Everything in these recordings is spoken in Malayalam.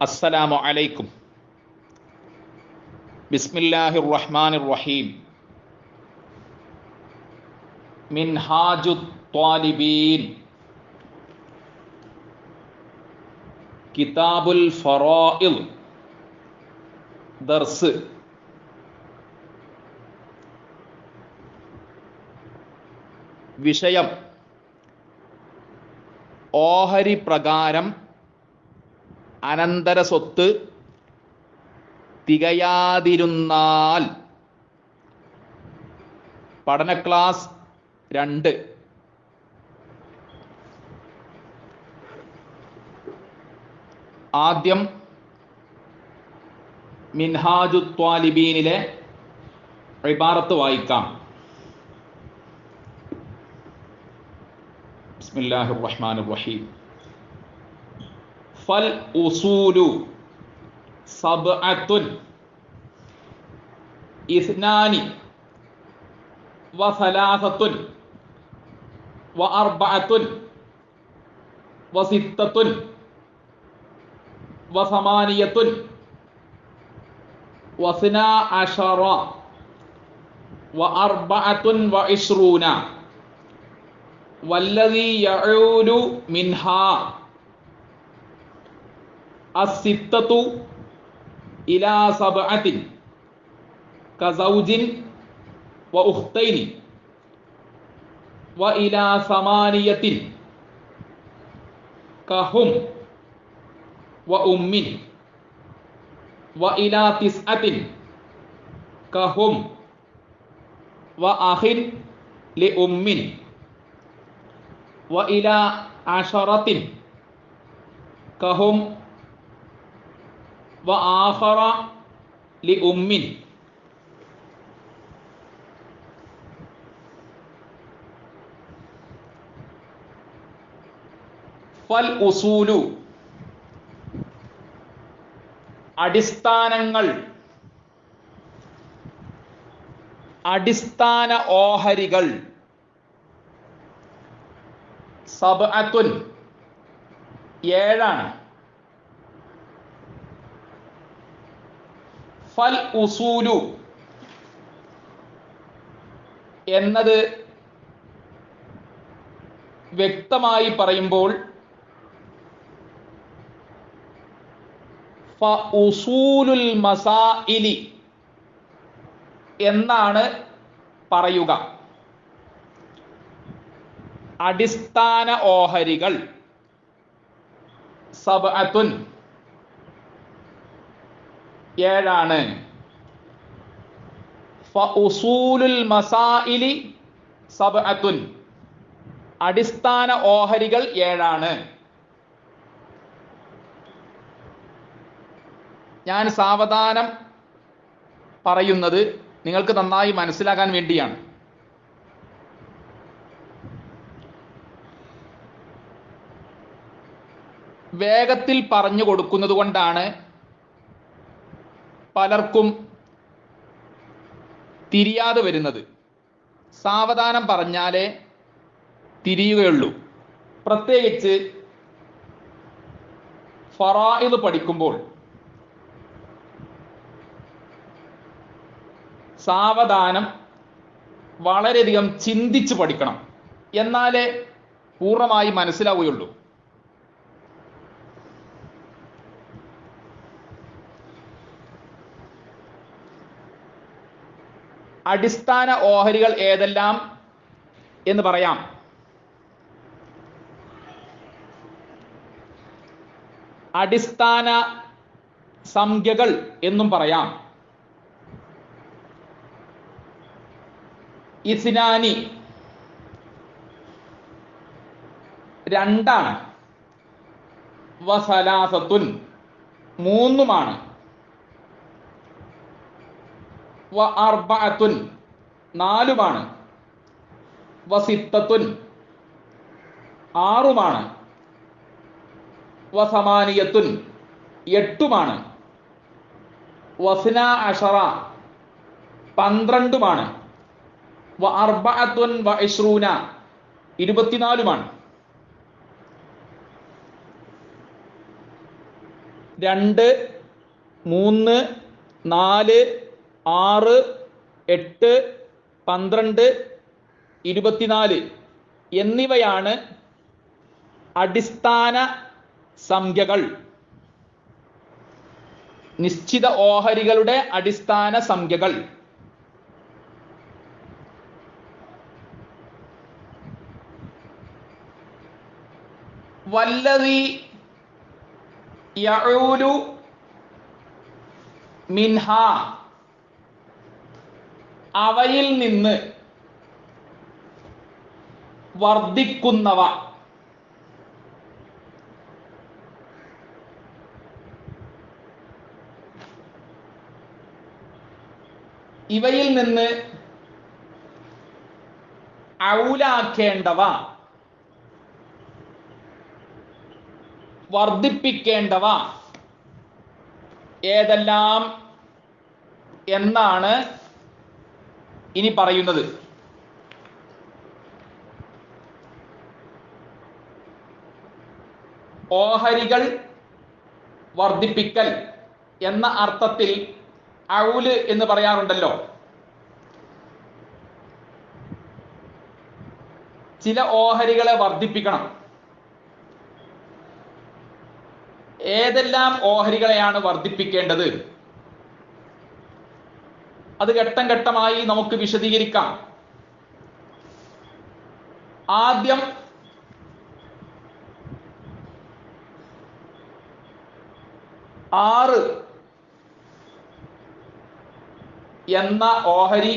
അസ്സലാമു അലൈക്കും. ബിസ്മില്ലാഹിർ റഹ്മാനിർ റഹീം. മിൻഹാജുത് ത്വാലിബീൻ, കിതാബുൽ ഫറായിദ്, ദർസ്. വിഷയം: ഓഹരി പ്രകാരം അനന്തര സ്വത്ത് തികയാതിരുന്നാൽ. പഠന ക്ലാസ് 2. ആദ്യം മിൻഹാജുത് ത്വാലിബീനിലെ ഇബാറത്ത് വായിക്കാം. ബിസ്മില്ലാഹിർ റഹ്മാനിർ റഹീം. ഫൽ ഉസൂലു സബ്അത്തുൻ ഇസ്നാനി വസലാസത്തുൻ വഅർബഅത്തുൻ വസിത്തത്തുൻ വസമാനിയത്തുൻ വസ്നാ അശറ വഅർബഅത്തുൻ വഇശ്റൂന വല്ലദീ യഊലു മിൻഹാ അസ്സിത്തത്തു ഇലാ സബ്അത്തിൻ കസൗജിൻ വ ഉഖ്തൈനി വ ഇലാ സമാനിയത്തിൻ കഹും വ ഉമ്മിൻ വ ഇലാ തിസ്അത്തിൻ കഹും വ അഖിൻ ലി ഉമ്മിൻ വ ഇലാ അശറത്തിൻ കഹും വ ആഖറ ലി ഉമ്മിൻ. ഫൽ ഉസൂലു, അടിസ്ഥാനങ്ങൾ, അടിസ്ഥാന ഓഹരികൾ. സബ്അത്തുൻ, 7. ഫൽ ഉസൂലു എന്നത് വ്യക്തമായി പറയുമ്പോൾ ഫ ഉസൂലുൽ മസാഇലി എന്നാണ് പറയുക. അടിസ്ഥാന ഓഹരികൾ സബ്അത്തുൻ 7. ഫ ഉസൂലുൽ മസാഇലി സബ്അത്തുൻ, അടിസ്ഥാന ഓഹരികൾ 7. ഞാൻ സാവധാനം പറയുന്നത് നിങ്ങൾക്ക് നന്നായി മനസ്സിലാക്കാൻ വേണ്ടിയാണ്. വേഗത്തിൽ പറഞ്ഞു കൊടുക്കുന്നത് കൊണ്ടാണ് പലർക്കും തിരിയാതെ വരുന്നത്. സാവധാനം പറഞ്ഞാലേ തിരിയുകയുള്ളൂ. പ്രത്യേകിച്ച് ഫറായിദ് പഠിക്കുമ്പോൾ സാവധാനം വളരെയധികം ചിന്തിച്ച് പഠിക്കണം, എന്നാലേ പൂർണ്ണമായി മനസ്സിലാവുകയുള്ളൂ. അടിസ്ഥാന ഓഹരികൾ ഏതെല്ലാം എന്ന് പറയാം. അടിസ്ഥാന സംഖ്യകൾ എന്നും പറയാം. ഇസ്നാനി, 2. വസലാസത്തുൻ, 3. വ അർബഅത്തുൻ, 4. വസിത്തത്തുൻ, 6. വസമാനിയത്തുൻ, 8. വസ്നാ അശറ, 12. വ അർബഅത്തുൻ വ ഇശ്റൂന, 24. 2, 3, 4, 6, 8, 12, 24 എന്നിവയാണ് അടിസ്ഥാന സംഖ്യകൾ. നിശ്ചിത ഓഹരികളുടെ അടിസ്ഥാന സംഖ്യകൾ. വല്ലദി യഊലു മിൻഹ, അവയിൽ നിന്ന് വർദ്ധിക്കുന്നവ. ഇവയിൽ നിന്ന് ഔലാക്കേണ്ടവ, വർദ്ധിപ്പിക്കേണ്ടവ ഏതെല്ലാം എന്നാണ് ഇനി പറയുന്നത്. ഓഹരികൾ വർദ്ധിപ്പിക്കൽ എന്ന അർത്ഥത്തിൽ ഔല് എന്ന് പറയാറുണ്ടല്ലോ. ചില ഓഹരികളെ വർദ്ധിപ്പിക്കണം. ഏതെല്ലാം ഓഹരികളെയാണ് വർദ്ധിപ്പിക്കേണ്ടത്? അത് ഘട്ടം ഘട്ടമായി നമുക്ക് വിശദീകരിക്കാം. ആദ്യം ആറ് എന്ന ഓഹരി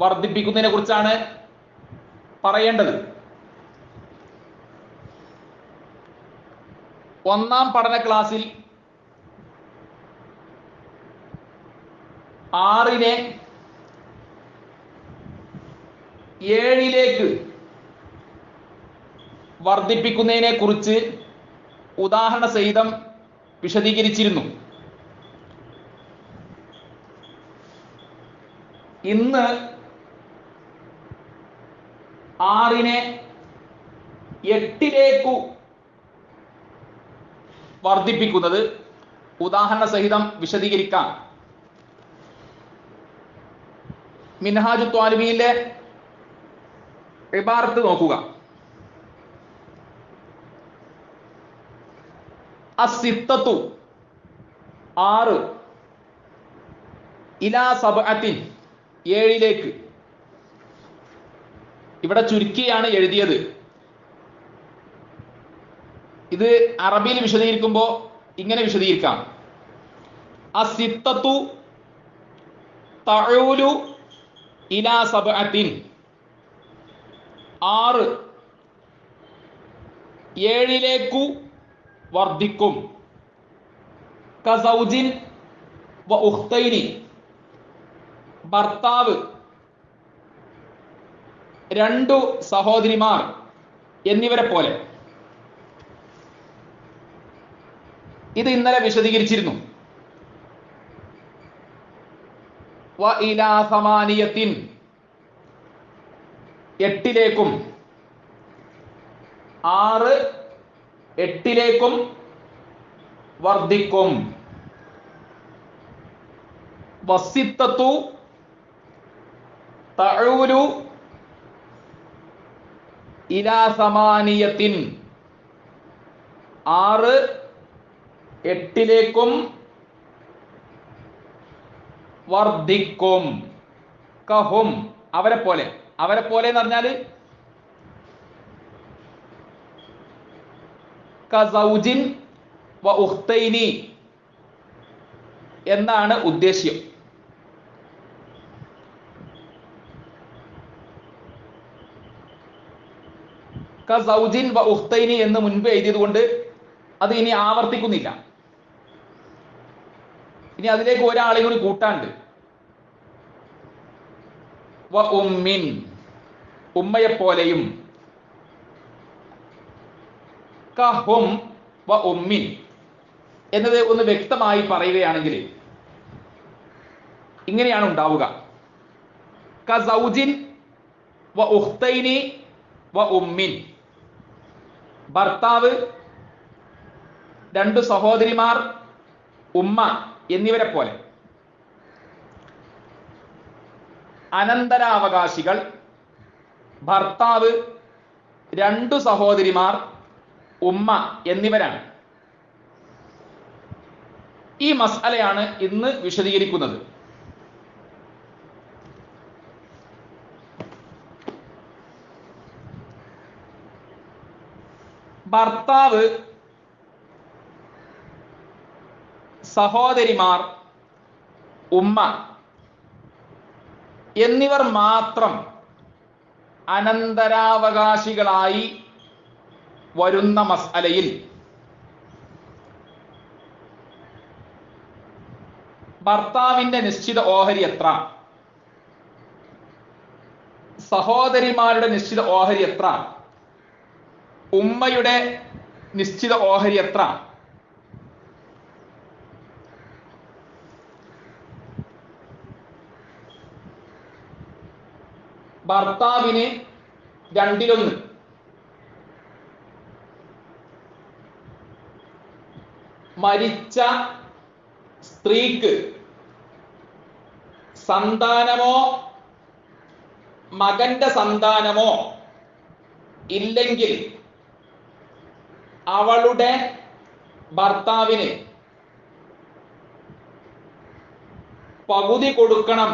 വർദ്ധിപ്പിക്കുന്നതിനെ കുറിച്ചാണ് പറയേണ്ടത്. ഒന്നാം പഠന ക്ലാസ്സിൽ 6നെ 7ലേക്ക് വർദ്ധിപ്പിക്കുന്നതിനെ കുറിച്ച് ഉദാഹരണ സഹിതം വിശദീകരിച്ചിരുന്നു. ഇന്ന് 6നെ 8ലേക്കു വർദ്ധിപ്പിക്കുന്നത് ഉദാഹരണ സഹിതം വിശദീകരിക്കാം. മിൻഹാജു ത്വാലിബീനിലെ ഇബാറത്ത് നോക്കുക. അസ്സിത്തത്തു 6 ഇലാ സബ്അത്തിൻ 7ലേക്ക്. ഇവിടെ ചുരുക്കിയാണ് എഴുതിയത്. ഇത് അറബിയിൽ വിശദീകരിക്കുമ്പോൾ ഇങ്ങനെ വിശദീകരിക്കാം. അസ്സിത്തത്തു തഊലു ഇലാ സബ്അത്തിൻ, 6 7ലേക്കു വർദ്ധിക്കും. കസൗജിൻ വ ഉഖ്തൈനി, ഭർത്താവ്, 2 സഹോദരിമാർ എന്നിവരെ പോലെ. ഇത് ഇന്നലെ വിശദീകരിച്ചിരുന്നു. വ ഇലാ സമാനിയത്തിൻ, 8ലേക്കും. 6 8ലേക്കും വർദ്ധിക്കും. വസിത്തത്തു തഊലു ഇലാ സമാനിയത്തിൻ, 6 8ലേക്കും വർദ്ധിക്കും. കഹും, അവരെ പോലെ. അവരെ പോലെ എന്ന് പറഞ്ഞാൽ കസൗജിൻ വ ഉഖ്തൈനി എന്നാണ് ഉദ്ദേശ്യം. കസൗജിൻ വ ഉഖ്തൈനി എന്ന് മുൻപ് എഴുതിയത് കൊണ്ട് അത് ഇനി ആവർത്തിക്കുന്നില്ല. ഇനി അതിലേക്ക് ഒരാളെ കൂടി കൂട്ടാണ്ട്. വ ഉമ്മിൻ, ഉമ്മയെപ്പോലെയും. കഹും വ ഉമ്മിൻ എന്നത് ഒന്ന് വ്യക്തമായി പറയുകയാണെങ്കിൽ ഇങ്ങനെയാണ് ഉണ്ടാവുക. കസൗജിൻ വ ഉഖ്തൈനി വ ഉമ്മിൻ, ഭർത്താവ്, രണ്ടു സഹോദരിമാർ, ഉമ്മ എന്നിവരെ പോലെ അനന്തരാവകാശികൾ ഭർത്താവ്, രണ്ടു സഹോദരിമാർ, ഉമ്മ എന്നിവരാണ്. ഈ മസ്അലയാണ് ഇന്ന് വിശദീകരിക്കുന്നത്. ഭർത്താവ്, സഹോദരിമാർ, ഉമ്മ എന്നിവർ മാത്രം അനന്തരാവകാശികളായി വരുന്ന മസ്അലയിൽ ഭർത്താവിന്റെ നിശ്ചിത ഓഹരി എത്ര, സഹോദരിമാരുടെ നിശ്ചിത ഓഹരി എത്ര, ഉമ്മയുടെ നിശ്ചിത ഓഹരി എത്ര, ഭർത്താവിന് രണ്ടിലൊന്ന്, മരിച്ച സ്ത്രീക്ക് സന്താനമോ മകന്റെ സന്താനമോ ഇല്ലെങ്കിൽ അവളുടെ ഭർത്താവിന് പകുതി കൊടുക്കണം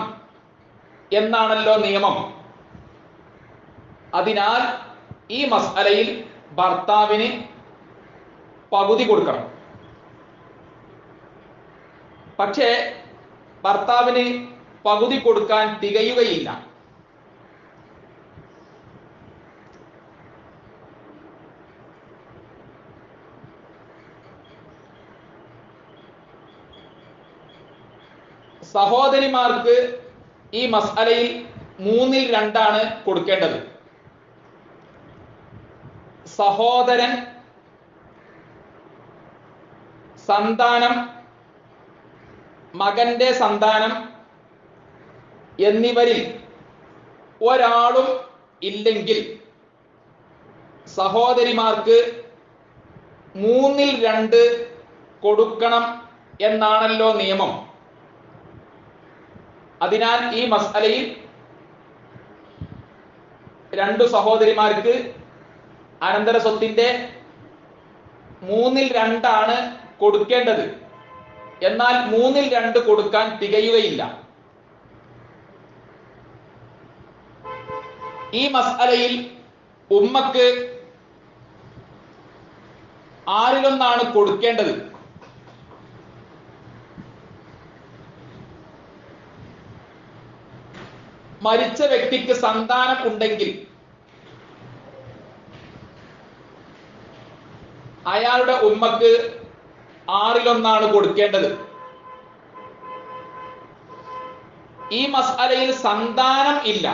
എന്നാണല്ലോ നിയമം. അതിനാൽ ഈ മസ്അലയിൽ ഭർത്താവിന് പകുതി കൊടുക്കണം. പക്ഷേ ഭർത്താവിന് പകുതി കൊടുക്കാൻ തികയുകയില്ല. സഹോദരിമാർക്ക് ഈ മസ്അലയിൽ 2/3 കൊടുക്കേണ്ടത്. സഹോദരൻ, സന്താനം, മകന്റെ സന്താനം എന്നിവരിൽ ഒരാളും ഇല്ലെങ്കിൽ സഹോദരിമാർക്ക് 2/3 കൊടുക്കണം എന്നാണല്ലോ നിയമം. അതിനാൽ ഈ മസ്അലയിൽ രണ്ടു സഹോദരിമാർക്ക് അനന്തര സ്വത്തിന്റെ 2/3 കൊടുക്കേണ്ടത്. എന്നാൽ 2/3 കൊടുക്കാൻ തികയുകയില്ല. ഈ മസ്അലയിൽ ഉമ്മക്ക് 1/6 കൊടുക്കേണ്ടത്. മരിച്ച വ്യക്തിക്ക് സന്താനം ഉണ്ടെങ്കിൽ അയാളുടെ ഉമ്മക്ക് 1/6 കൊടുക്കേണ്ടത്. ഈ മസ്അലയിൽ സന്താനം ഇല്ല.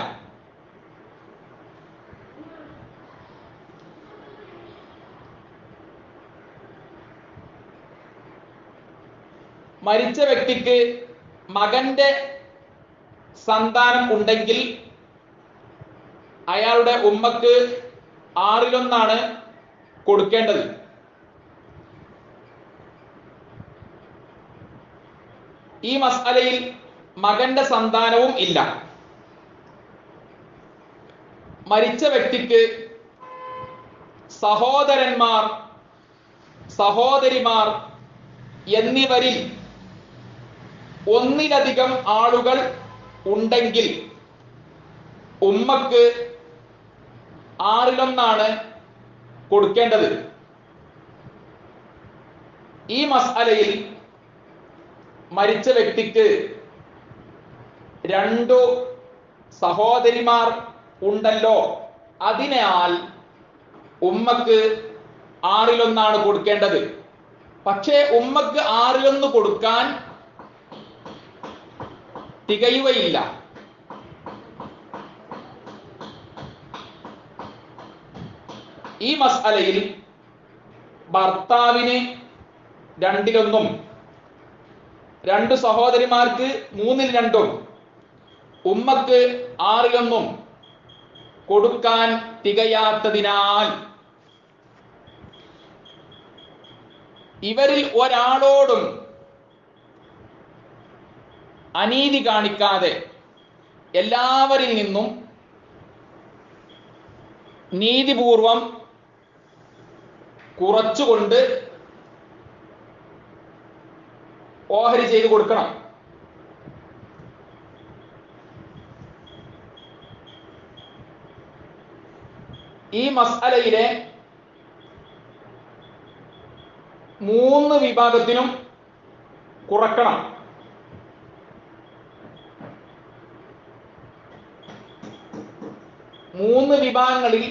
മരിച്ച വ്യക്തിക്ക് മകന്റെ സന്താനം ഉണ്ടെങ്കിൽ അയാളുടെ ഉമ്മക്ക് 1/6 കൊടുക്കേണ്ടത്. ഈ മസ്അലയിൽ മകന്റെ സന്താനവും ഇല്ല. മരിച്ച വ്യക്തിക്ക് സഹോദരന്മാർ, സഹോദരിമാർ എന്നിവരിൽ ഒന്നിലധികം ആളുകൾ ഉണ്ടെങ്കിൽ ഉമ്മക്ക് 1/6 കൊടുക്കേണ്ടത്. ഈ മസ്അലയിൽ മരിച്ച വ്യക്തിക്ക് 2 സഹോദരിമാർ ഉണ്ടല്ലോ. അതിനാൽ ഉമ്മക്ക് 1/6 കൊടുക്കേണ്ടത്. പക്ഷേ ഉമ്മക്ക് 1/6 കൊടുക്കാൻ തികയുകയില്ല. ഈ മസ്അലയിൽ ഭർത്താവിന് 2/1, രണ്ടു സഹോദരിമാർക്ക് 2/3, ഉമ്മക്ക് 1/6 കൊടുക്കാൻ തികയാത്തതിനാൽ ഇവരിൽ ഒരാളോടും അനീതി കാണിക്കാതെ എല്ലാവരിൽ നിന്നും നീതിപൂർവം കുറച്ചുകൊണ്ട് ഓഹരി ചെയ്തു കൊടുക്കണം. ഈ മസ്അലയിലെ 3 വിഭാഗത്തിനും കുറക്കണം. മൂന്ന് വിഭാഗങ്ങളിൽ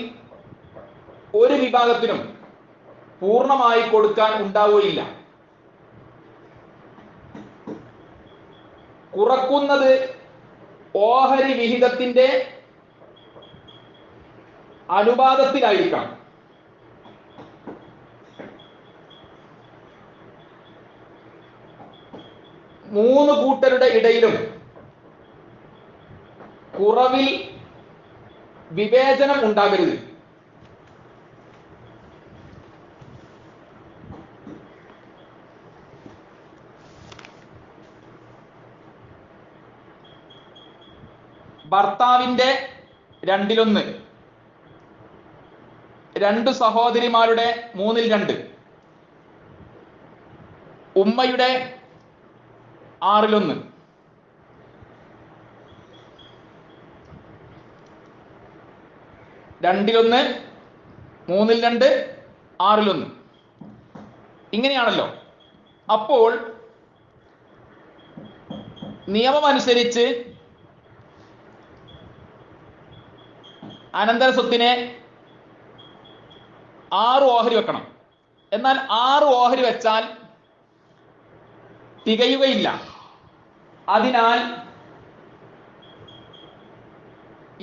ഒരു വിഭാഗത്തിനും പൂർണ്ണമായി കൊടുക്കാൻ ഉണ്ടാവുകയില്ല. കുറക്കുന്നത് ഓഹരി വിഹിതത്തിന്റെ അനുപാതത്തിലായിരിക്കണം. മൂന്ന് കൂട്ടരുടെ ഇടയിലും കുറവിൽ വിവേചനം ഉണ്ടാകരുത്. ഭർത്താവിന്റെ 2/1, 2 സഹോദരിമാരുടെ 3/2, ഉമ്മയുടെ 6/1, രണ്ടിലൊന്ന്, 3/2, 6/1 ഇങ്ങനെയാണല്ലോ. അപ്പോൾ നിയമമനുസരിച്ച് അനന്തര സ്വത്തിനെ 6 ഓഹരി വെക്കണം. എന്നാൽ 6 ഓഹരി വെച്ചാൽ തികയുകയില്ല. അതിനാൽ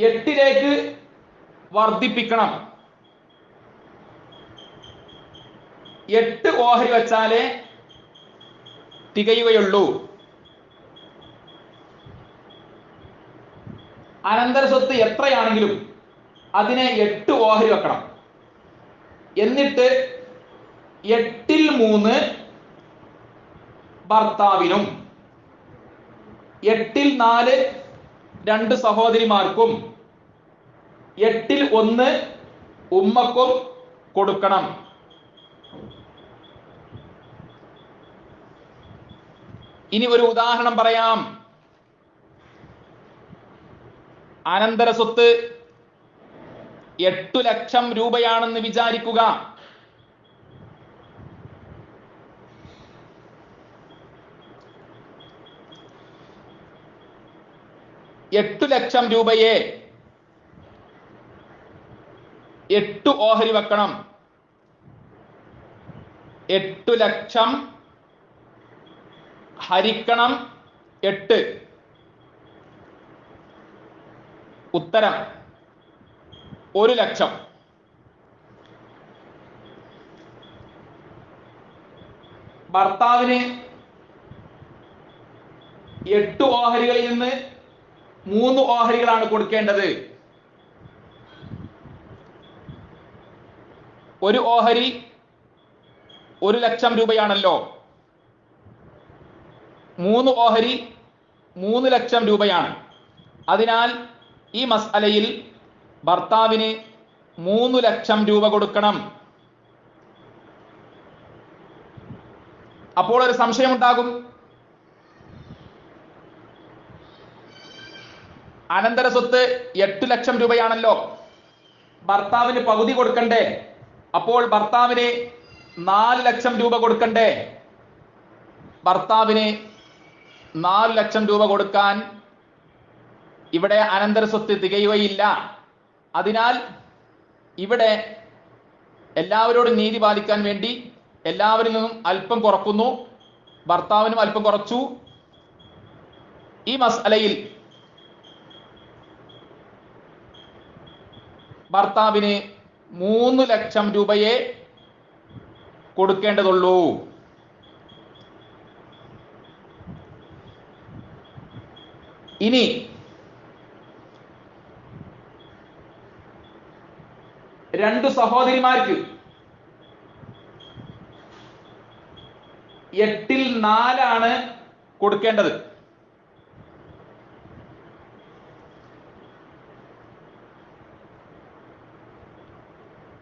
8ലേക്ക് വർദ്ധിപ്പിക്കണം. 8 ഓഹരി വെച്ചാലേ തികയുകയുള്ളൂ. അനന്തര സ്വത്ത് എത്രയാണെങ്കിലും അതിനെ 8 ഓഹരി വെക്കണം. എന്നിട്ട് 8/3 ഭർത്താവിനും 8/4 2 സഹോദരിമാർക്കും 8/1 ഉമ്മക്കും കൊടുക്കണം. ഇനി ഒരു ഉദാഹരണം പറയാം. അനന്തര സ്വത്ത് 8 ലക്ഷം രൂപയാണെന്ന് വിചാരിക്കുക. എട്ടു ലക്ഷം രൂപയെ 8 ഓഹരി വെക്കണം. 8 ലക്ഷം ഹരിക്കണം 8. ഉത്തരം 1 ലക്ഷം. ഭർത്താവിന് 8 ഓഹരികളിൽ നിന്ന് 3 ഓഹരികളാണ് കൊടുക്കേണ്ടത്. ഒരു ഓഹരി 1 ലക്ഷം രൂപയാണല്ലോ. 3 ഓഹരി 3 ലക്ഷം രൂപയാണ്. അതിനാൽ ഈ മസ്അലയിൽ ഭർത്താവിന് 3 ലക്ഷം രൂപ കൊടുക്കണം. അപ്പോൾ ഒരു സംശയമുണ്ടാകും, അനന്തര സ്വത്ത് 8 ലക്ഷം രൂപയാണല്ലോ, ഭർത്താവിന് പകുതി കൊടുക്കണ്ടേ? അപ്പോൾ ഭർത്താവിന് 4 ലക്ഷം രൂപ കൊടുക്കണ്ടേ? ഭർത്താവിന് 4 ലക്ഷം രൂപ കൊടുക്കാൻ ഇവിടെ അനന്തര സ്വത്ത് തികയുകയില്ല. അതിനാൽ ഇവിടെ എല്ലാവരോടും നീതി പാലിക്കാൻ വേണ്ടി എല്ലാവരിൽ നിന്നും അല്പം കുറക്കുന്നു. ഭർത്താവിനും അല്പം കുറച്ചു. ഈ മസ്അലയിൽ ഭർത്താവിന് 3 ലക്ഷം രൂപയെ കൊടുക്കേണ്ടതുള്ളൂ. ഇനി രണ്ടു സഹോദരിമാർക്ക് 8ൽ 4 കൊടുക്കേണ്ടത്.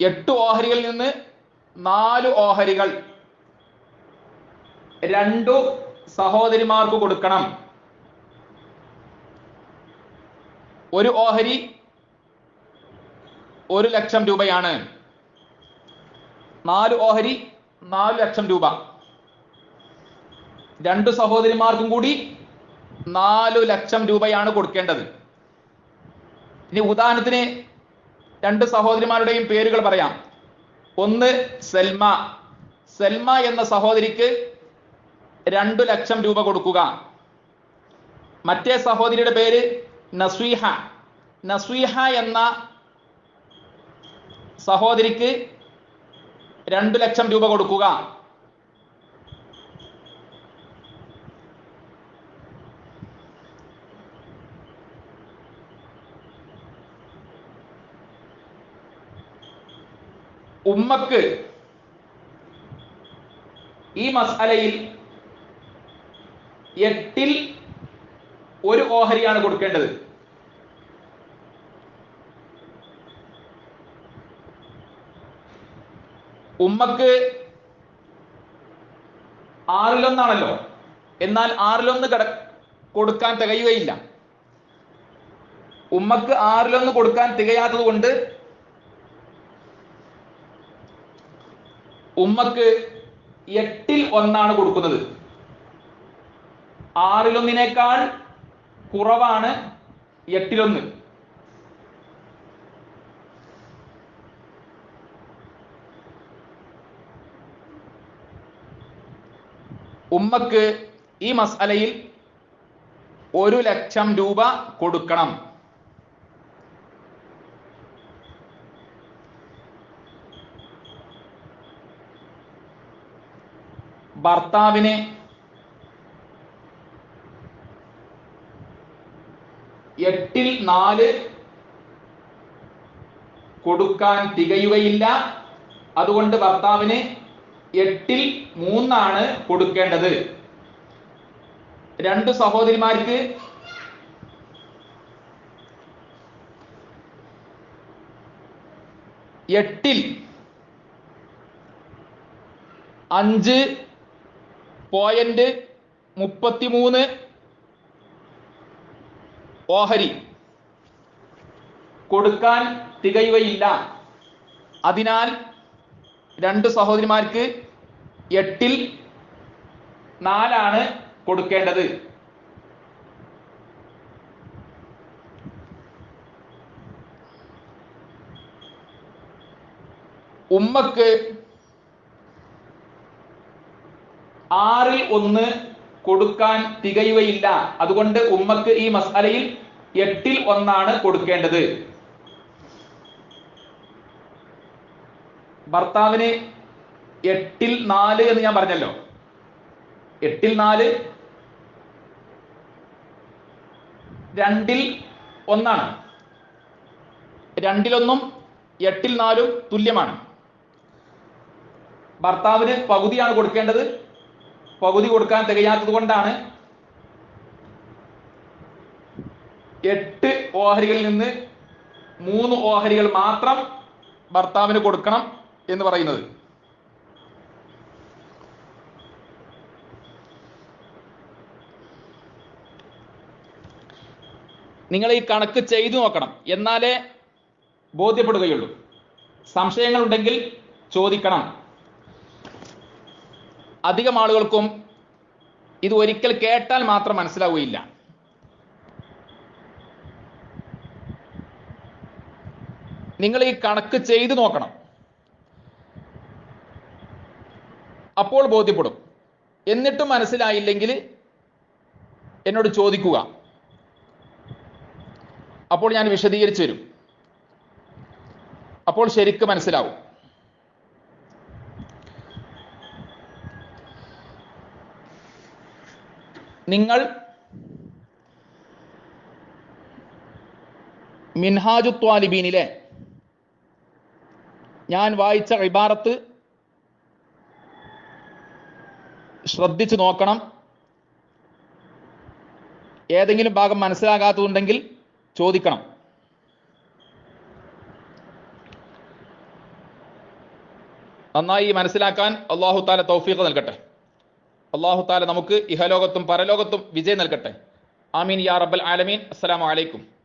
എട്ട് ഓഹരികളിൽ നിന്ന് 4 ഓഹരികൾ 2 സഹോദരിമാർക്ക് കൊടുക്കണം. ഒരു ഓഹരി 1 ലക്ഷം രൂപയാണ്. 4 ഓഹരി 4 ലക്ഷം രൂപ. 2 സഹോദരിമാർക്കും കൂടി 4 ലക്ഷം രൂപയാണ് കൊടുക്കേണ്ടത്. ഇനി ഉദാഹരണത്തിന് 2 സഹോദരിമാരുടെയും പേരുകൾ പറയാം. ഒന്ന് സൽമ. സൽമ എന്ന സഹോദരിക്ക് 2 ലക്ഷം രൂപ കൊടുക്കുക. മറ്റേ സഹോദരിയുടെ പേര് നസ്വീഹ. നസ്വീഹ എന്ന സഹോദരിക്ക് 2 ലക്ഷം രൂപ കൊടുക്കുക. ഉമ്മക്ക് ഈ മസ്അലയിൽ 8ൽ 1 ഓഹരിയാണ് കൊടുക്കേണ്ടത്. ഉമ്മക്ക് 6-1 എന്നാൽ 6-1 കൊടുക്കാൻ തികയുകയില്ല. ഉമ്മക്ക് 6-1 കൊടുക്കാൻ തികയാത്തത് കൊണ്ട് ഉമ്മക്ക് 8ൽ 1 കൊടുക്കുന്നത്. 6-1 കുറവാണ് 8ൽ 1. ഉമ്മക്ക് ഈ മസ്അലയിൽ 1 ലക്ഷം രൂപ കൊടുക്കണം. ഭർത്താവിന് 8ൽ 4 കൊടുക്കാൻ തികയുകയില്ല. അതുകൊണ്ട് ഭർത്താവിന് 8ൽ 3 കൊടുക്കേണ്ടത്. 2 സഹോദരിമാർക്ക് 8ൽ 5.33 ഓഹരി കൊടുക്കാൻ തികയുകയില്ല. അതിനാൽ 2 സഹോദരിമാർക്ക് 8ൽ 4 കൊടുക്കേണ്ടത്. ഉമ്മക്ക് 6ൽ 1 കൊടുക്കാൻ തികയുകയില്ല. അതുകൊണ്ട് ഉമ്മക്ക് ഈ മസ്അലയിൽ 8ൽ 1 കൊടുക്കേണ്ടത്. ഭർത്താവിന് 8ൽ 4 എന്ന് ഞാൻ പറഞ്ഞല്ലോ. 8ൽ 4 2ൽ 1. 2ൽ 1 8ൽ 4 തുല്യമാണ്. ഭർത്താവിന് പകുതിയാണ് കൊടുക്കേണ്ടത്. പകുതി കൊടുക്കാൻ തികയാത്തത് കൊണ്ടാണ് 8 ഓഹരികളിൽ നിന്ന് 3 ഓഹരികൾ മാത്രം ഭർത്താവിന് കൊടുക്കണം എന്ന് പറയുന്നത്. നിങ്ങൾ ഈ കണക്ക് ചെയ്തു നോക്കണം, എന്നാലേ ബോധ്യപ്പെടുകയുള്ളൂ. സംശയങ്ങളുണ്ടെങ്കിൽ ചോദിക്കണം. അധികം ആളുകൾക്കും ഇത് ഒരിക്കൽ കേട്ടാൽ മാത്രം മനസ്സിലാവുകയില്ല. നിങ്ങൾ ഈ കണക്ക് ചെയ്തു നോക്കണം, അപ്പോൾ ബോധ്യപ്പെടും. എന്നിട്ടും മനസ്സിലായില്ലെങ്കിൽ എന്നോട് ചോദിക്കുക, അപ്പോൾ ഞാൻ വിശദീകരിച്ചു തരും. അപ്പോൾ ശരിക്കും മനസ്സിലാവും. നിങ്ങൾ മിൻഹാജു ത്വാലിബീനിലെ ഞാൻ വായിച്ച ഇബാറത്ത് ശ്രദ്ധിച്ചു നോക്കണം. ഏതെങ്കിലും ഭാഗം മനസ്സിലാകാത്തതുണ്ടെങ്കിൽ ചോദിക്കണം. നന്നായി മനസ്സിലാക്കാൻ അല്ലാഹു തആല തൗഫീഖ് നൽകട്ടെ. അല്ലാഹു തആല നമുക്ക് ഇഹലോകത്തും പരലോകത്തും വിജയം നൽകട്ടെ. ആമീൻ യാ റബ്ബൽ ആലമീൻ. അസ്സലാമു അലൈക്കും.